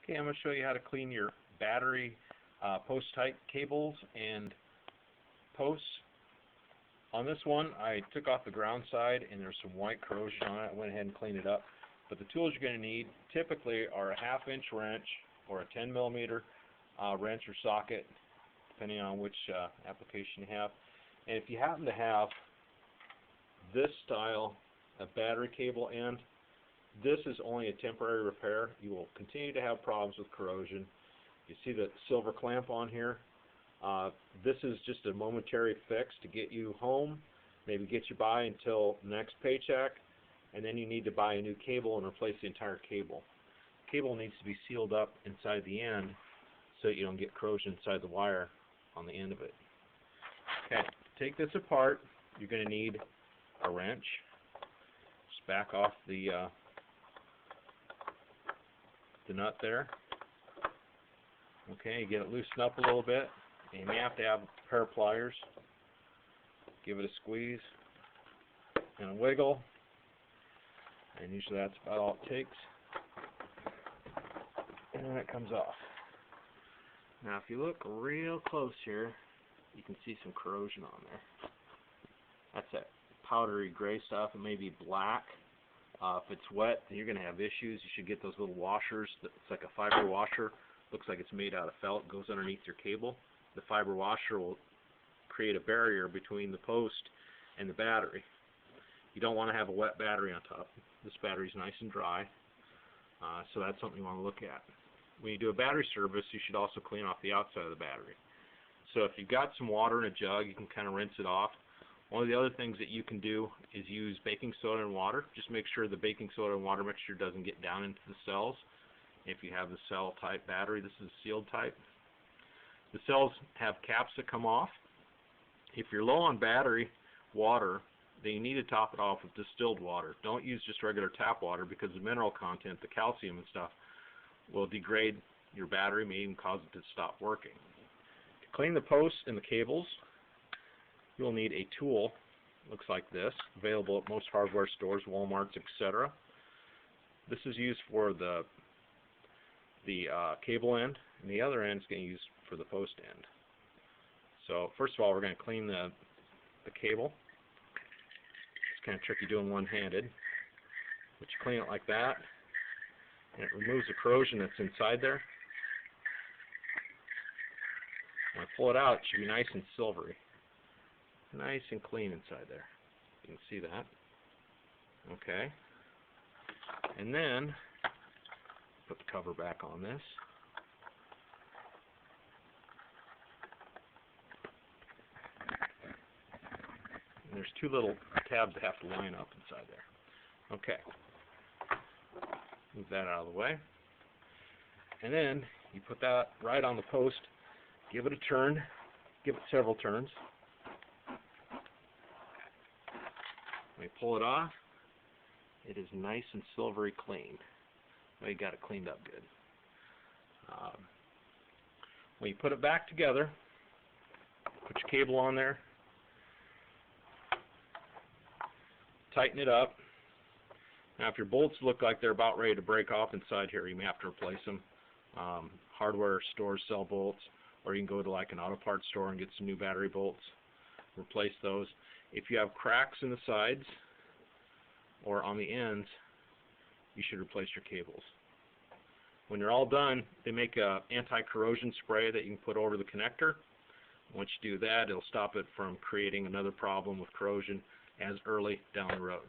Okay, I'm going to show you how to clean your battery post type cables and posts. On this one, I took off the ground side and there's some white corrosion on it. I went ahead and cleaned it up. But the tools you're going to need typically are a 1/2-inch wrench or a 10mm wrench or socket, depending on which application you have. And if you happen to have this style of battery cable end, this is only a temporary repair. You will continue to have problems with corrosion. You see the silver clamp on here? This is just a momentary fix to get you home, maybe get you by until next paycheck, and then you need to buy a new cable and replace the entire cable. The cable needs to be sealed up inside the end so you don't get corrosion inside the wire on the end of it. Okay, to take this apart, you're going to need a wrench. Just back off the nut there. Okay, you get it loosened up a little bit, and you may have to have a pair of pliers. Give it a squeeze and a wiggle, and usually that's about all it takes, and then it comes off. Now if you look real close here, you can see some corrosion on there. That's that powdery gray stuff. It may be black. If it's wet, then you're going to have issues. You should get those little washers. It's like a fiber washer. Looks like it's made out of felt. It goes underneath your cable. The fiber washer will create a barrier between the post and the battery. You don't want to have a wet battery on top. This battery is nice and dry, so that's something you want to look at. When you do a battery service, you should also clean off the outside of the battery. So if you've got some water in a jug, you can kind of rinse it off. One of the other things that you can do is use baking soda and water. Just make sure the baking soda and water mixture doesn't get down into the cells. If you have the cell type battery, this is a sealed type. The cells have caps that come off. If you're low on battery water, then you need to top it off with distilled water. Don't use just regular tap water, because the mineral content, the calcium and stuff, will degrade your battery, may even cause it to stop working. To clean the posts and the cables, you'll need a tool. Looks like this, available at most hardware stores, Walmarts, etc. This is used for the cable end, and the other end is going to be used for the post end. So first of all, we're going to clean the cable. It's kind of tricky doing one-handed, but you clean it like that, and it removes the corrosion that's inside there. When I pull it out, it should be nice and silvery. Nice and clean inside there. You can see that. Okay. And then put the cover back on this. And there's two little tabs that have to line up inside there. Okay. Move that out of the way. And then you put that right on the post. Give it a turn. Give it several turns. When you pull it off, it is nice and silvery clean. Well, you got it cleaned up good. When you put it back together, put your cable on there, tighten it up. Now if your bolts look like they're about ready to break off inside here, you may have to replace them. Hardware stores sell bolts, or you can go to like an auto parts store and get some new battery bolts. Replace those. If you have cracks in the sides or on the ends, you should replace your cables. When you're all done, they make a anti-corrosion spray that you can put over the connector. Once you do that, it'll stop it from creating another problem with corrosion as early down the road.